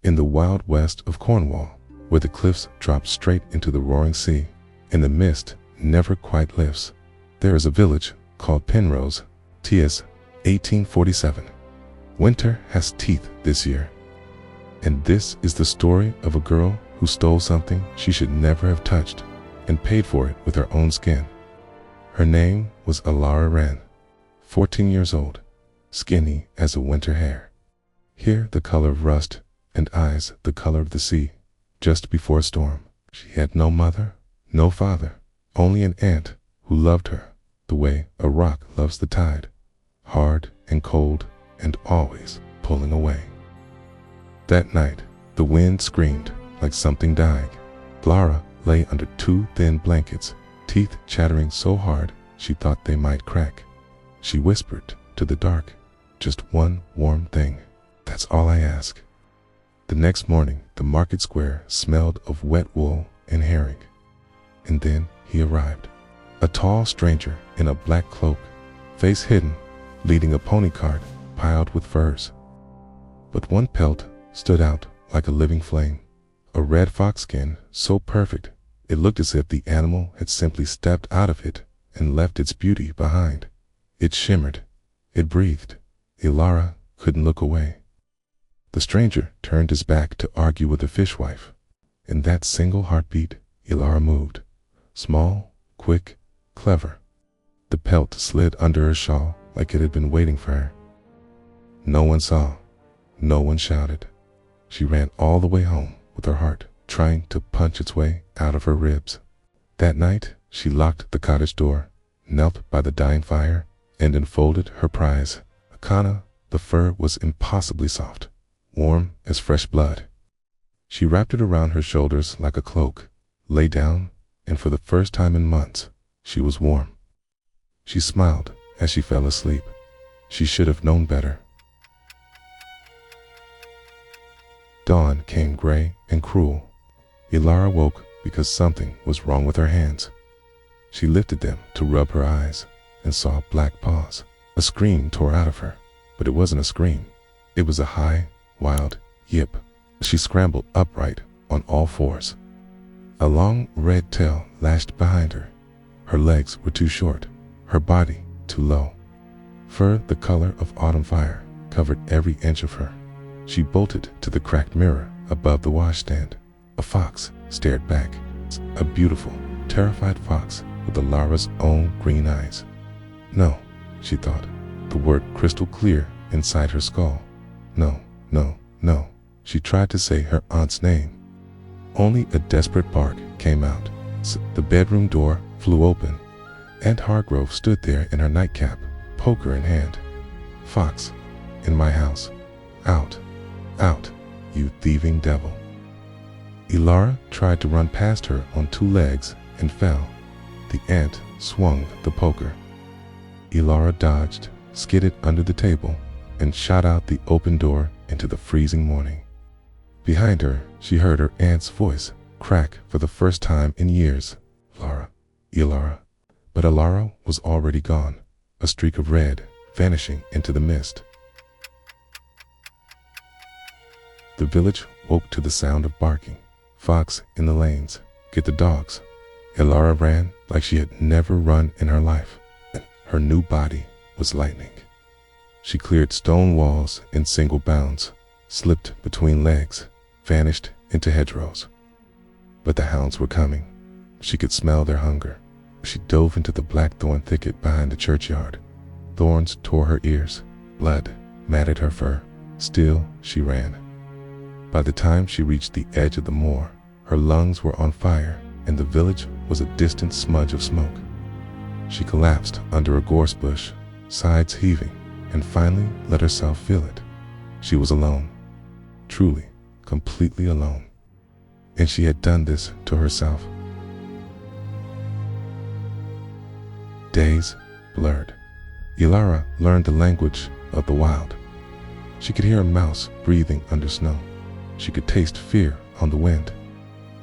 in the wild west of Cornwall, where the cliffs drop straight into the roaring sea, and the mist never quite lifts, there is a village called Penrose. T.S. 1847. Winter has teeth this year. And this is the story of a girl who stole something she should never have touched and paid for it with her own skin. Her name was Alara Wren, 14 years old, skinny as a winter hare, hair the color of rust and eyes the color of the sea. Just before a storm, she had no mother, no father, only an aunt who loved her the way a rock loves the tide, hard and cold and always pulling away. That night, the wind screamed like something dying. Alara lay under 2 thin blankets, teeth chattering so hard she thought they might crack. She whispered to the dark, "Just one warm thing. That's all I ask." The next morning, the market square smelled of wet wool and herring. And then he arrived, a tall stranger in a black cloak, face hidden, leading a pony cart piled with furs. But one pelt stood out like a living flame, a red fox skin so perfect it looked as if the animal had simply stepped out of it and left its beauty behind. It shimmered, it breathed. Alara couldn't look away. The stranger turned his back to argue with the fishwife. In that single heartbeat, Alara moved, small, quick, clever. The pelt slid under her shawl like it had been waiting for her. No one saw, no one shouted. She ran all the way home with her heart trying to punch its way out of her ribs. That night, she locked the cottage door, knelt by the dying fire, and enfolded her prize. Akana, the fur was impossibly soft, warm as fresh blood. She wrapped it around her shoulders like a cloak, lay down, and for the first time in months, she was warm. She smiled as she fell asleep. She should have known better. Dawn came gray and cruel. Alara woke because something was wrong with her hands. She lifted them to rub her eyes and saw black paws. A scream tore out of her, but it wasn't a scream. It was a high, wild yip. She scrambled upright on all fours. A long red tail lashed behind her. Her legs were too short, her body too low. Fur the color of autumn fire covered every inch of her. She bolted to the cracked mirror above the washstand. A fox stared back, a beautiful, terrified fox with Alara's own green eyes. No, she thought, the word crystal clear inside her skull. No, no, no. She tried to say her aunt's name. Only a desperate bark came out. The bedroom door flew open. Aunt Hargrove stood there in her nightcap, poker in hand. "Fox, in my house. Out, out, you thieving devil." Alara tried to run past her on 2 legs and fell. The aunt swung the poker. Alara dodged, skidded under the table, and shot out the open door into the freezing morning. Behind her, she heard her aunt's voice crack for the first time in years. "Alara, Alara." But Alara was already gone, a streak of red vanishing into the mist. The village woke to the sound of barking. Fox in the lanes, get the dogs. Alara ran like she had never run in her life, and her new body was lightning. She cleared stone walls in single bounds, slipped between legs, vanished into hedgerows. But the hounds were coming. She could smell their hunger. She dove into the blackthorn thicket behind the churchyard. Thorns tore her ears, blood matted her fur. Still she ran. By the time she reached the edge of the moor, her lungs were on fire and the village was a distant smudge of smoke. She collapsed under a gorse bush, sides heaving, and finally let herself feel it. She was alone, truly, completely alone. And she had done this to herself. Days blurred. Alara learned the language of the wild. She could hear a mouse breathing under snow. She could taste fear on the wind.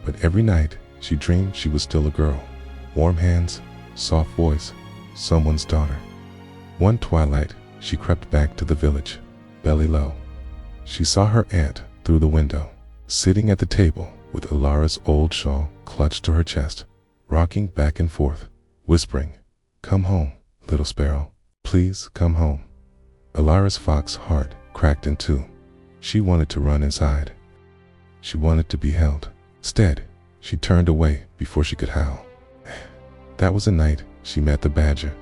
But every night she dreamed she was still a girl. Warm hands, soft voice, someone's daughter. One twilight, she crept back to the village, belly low. She saw her aunt through the window. sitting at the table with Ilara's old shawl clutched to her chest, rocking back and forth, whispering, "Come home, little sparrow. Please come home." Ilara's fox heart cracked in two. She wanted to run inside. She wanted to be held. Instead, she turned away before she could howl. That was the night she met the badger.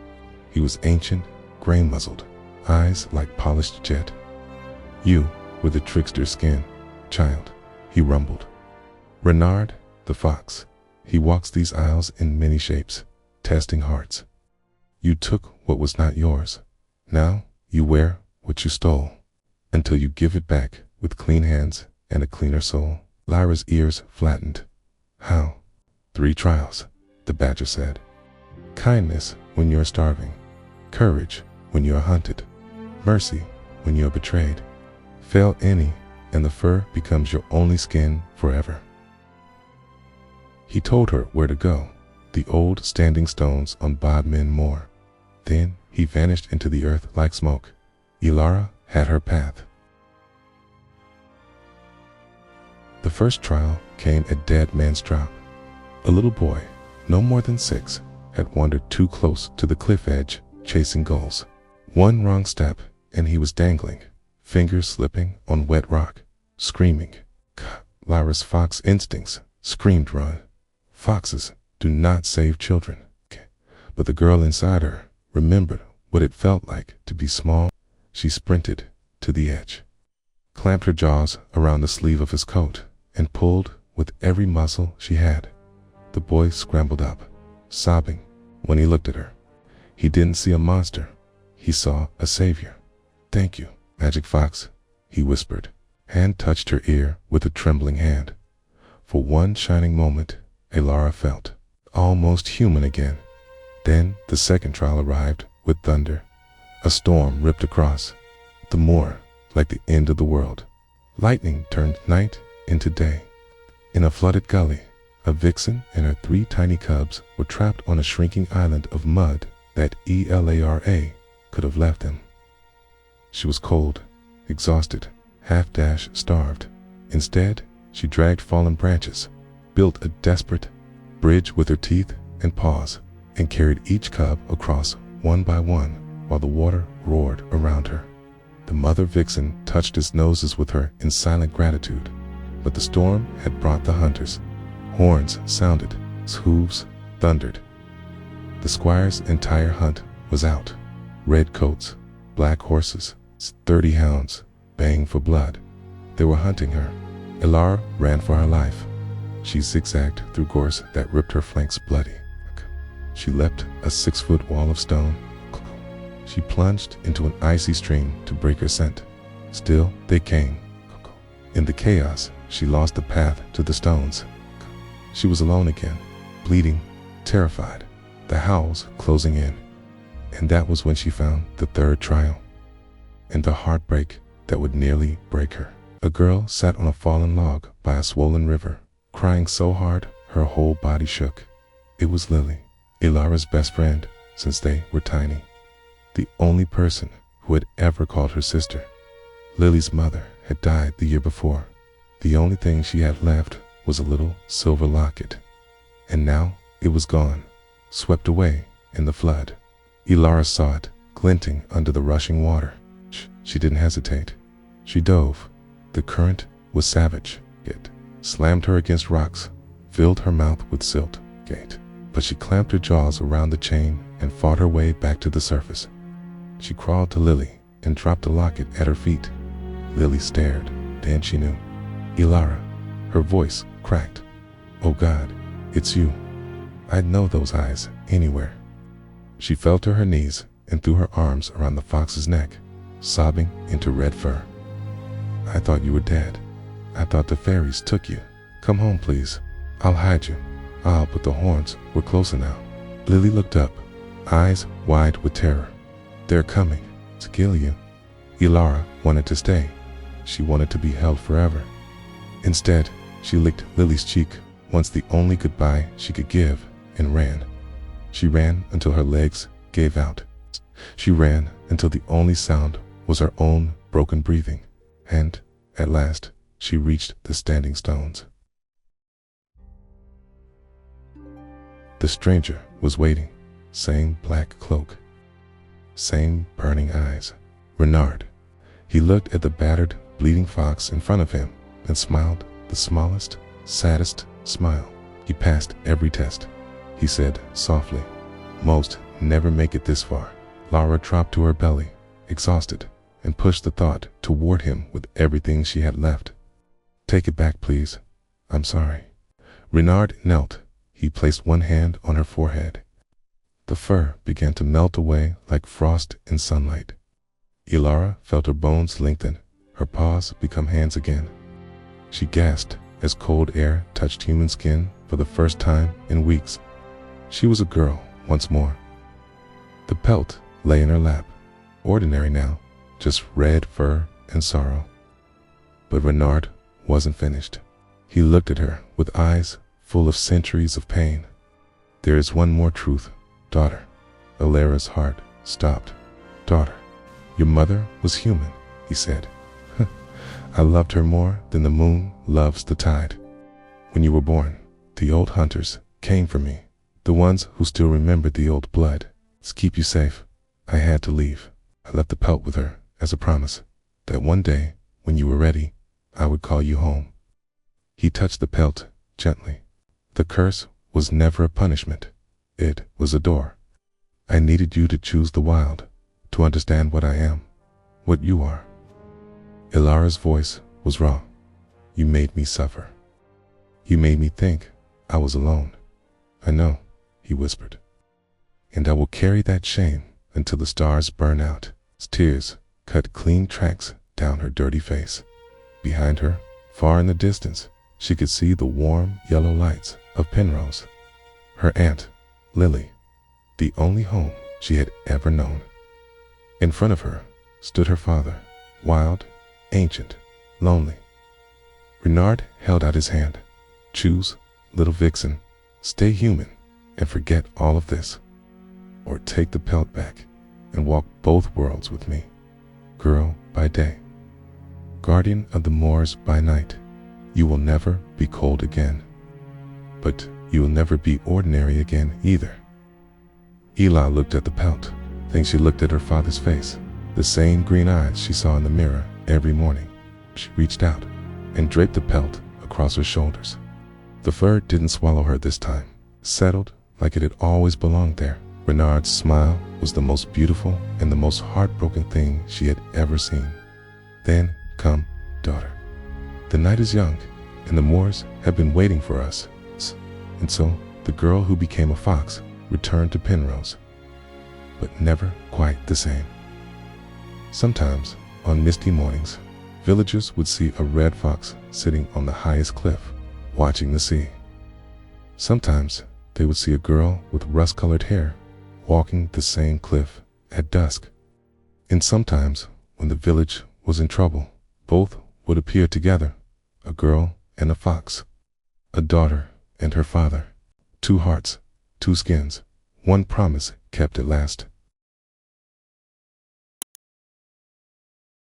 He was ancient, gray-muzzled, eyes like polished jet. "You were the trickster's skin, child," he rumbled. "Renard, the fox, he walks these isles in many shapes, testing hearts. You took what was not yours. Now you wear what you stole, until you give it back with clean hands and a cleaner soul." Lyra's ears flattened. "How?" "3 trials," the badger said. "Kindness when you're starving, courage when you're hunted, mercy when you're betrayed. Fail any, and the fur becomes your only skin forever." He told her where to go, the old standing stones on Bodmin Moor. Then he vanished into the earth like smoke. Ilara had her path. The first trial came at Dead Man's Drop. A little boy, no more than 6, had wandered too close to the cliff edge, chasing gulls. One wrong step, and he was dangling, fingers slipping on wet rock, screaming. Lyra's fox instincts screamed run. Foxes do not save children. But the girl inside her remembered what it felt like to be small. She sprinted to the edge, clamped her jaws around the sleeve of his coat, and pulled with every muscle she had. The boy scrambled up, sobbing. When he looked at her, he didn't see a monster. He saw a savior. "Thank you, Magic Fox," he whispered. Hand touched her ear with a trembling hand. For one shining moment, Ilara felt almost human again. Then the second trial arrived with thunder. A storm ripped across the moor like the end of the world. Lightning turned night into day. In a flooded gully, a vixen and her 3 tiny cubs were trapped on a shrinking island of mud that Elara could have left them. She was cold, exhausted, half-starved. Instead, she dragged fallen branches, built a desperate bridge with her teeth and paws, and carried each cub across one by one while the water roared around her. The mother vixen touched its noses with her in silent gratitude, but the storm had brought the hunters. Horns sounded, hooves thundered. The squire's entire hunt was out. Red coats, black horses, 30 hounds, baying for blood. They were hunting her. Ilara ran for her life. She zigzagged through gorse that ripped her flanks bloody. She leapt a 6-foot wall of stone. She plunged into an icy stream to break her scent. Still they came. In the chaos, she lost the path to the stones. She was alone again, bleeding, terrified, the howls closing in. And that was when she found the third trial, and the heartbreak that would nearly break her. A girl sat on a fallen log by a swollen river, crying so hard her whole body shook. It was Lily, Ilara's best friend since they were tiny, the only person who had ever called her sister. Lily's mother had died the year before. The only thing she had left was a little silver locket, and now it was gone, swept away in the flood. Ilara saw it, glinting under the rushing water. She didn't hesitate. She dove. The current was savage. It slammed her against rocks, filled her mouth with silt. But she clamped her jaws around the chain and fought her way back to the surface. She crawled to Lily and dropped the locket at her feet. Lily stared. Then she knew. "Ilara," her voice cracked. "Oh God, it's you. I'd know those eyes anywhere." She fell to her knees and threw her arms around the fox's neck, sobbing into red fur. "I thought you were dead. I thought the fairies took you. Come home, please. I'll hide you." But the horns were closer now. Lily looked up, eyes wide with terror. "They're coming to kill you." Ilara wanted to stay. She wanted to be held forever. Instead, she licked Lily's cheek, once the only goodbye she could give, and ran. She ran until her legs gave out. She ran until the only sound was her own broken breathing. And, at last, she reached the standing stones. The stranger was waiting, same black cloak, same burning eyes. Renard. He looked at the battered, bleeding fox in front of him and smiled the smallest, saddest smile. He passed every test, he said softly. Most never make it this far. Lara dropped to her belly, exhausted, and pushed the thought toward him with everything she had left. Take it back, please. I'm sorry. Renard knelt. He placed one hand on her forehead. The fur began to melt away like frost in sunlight. Ilara felt her bones lengthen, her paws become hands again. She gasped as cold air touched human skin for the first time in weeks. She was a girl once more. The pelt lay in her lap, ordinary now, just red fur and sorrow. But Renard wasn't finished. He looked at her with eyes full of centuries of pain. There is one more truth, daughter. Ilara's heart stopped. Daughter, your mother was human, he said. I loved her more than the moon loves the tide. When you were born, the old hunters came for me, the ones who still remembered the old blood. To keep you safe, I had to leave. I left the pelt with her as a promise that one day, when you were ready, I would call you home. He touched the pelt gently. The curse was never a punishment. It was a door. I needed you to choose the wild, to understand what I am, what you are. Ilara's voice was raw. You made me suffer. You made me think I was alone. I know, he whispered. And I will carry that shame until the stars burn out. Tears cut clean tracks down her dirty face. Behind her, far in the distance, she could see the warm yellow lights of Penrose. Her aunt, Lily, the only home she had ever known. In front of her stood her father, wild, ancient, lonely. Renard held out his hand. Choose, little vixen, stay human and forget all of this. Or take the pelt back and walk both worlds with me. Girl by day, guardian of the moors by night. You will never be cold again. But you will never be ordinary again either. Ela looked at the pelt. Then she looked at her father's face, the same green eyes she saw in the mirror every morning. She reached out and draped the pelt across her shoulders. The fur didn't swallow her this time, settled like it had always belonged there. Renard's smile was the most beautiful and the most heartbroken thing she had ever seen. Then, come, daughter. The night is young, and the moors have been waiting for us. And so, the girl who became a fox returned to Penrose, but never quite the same. Sometimes, on misty mornings, villagers would see a red fox sitting on the highest cliff, watching the sea. Sometimes, they would see a girl with rust-colored hair walking the same cliff at dusk. And sometimes, when the village was in trouble, both would appear together, a girl and a fox, a daughter and her father, two hearts, two skins, one promise kept at last.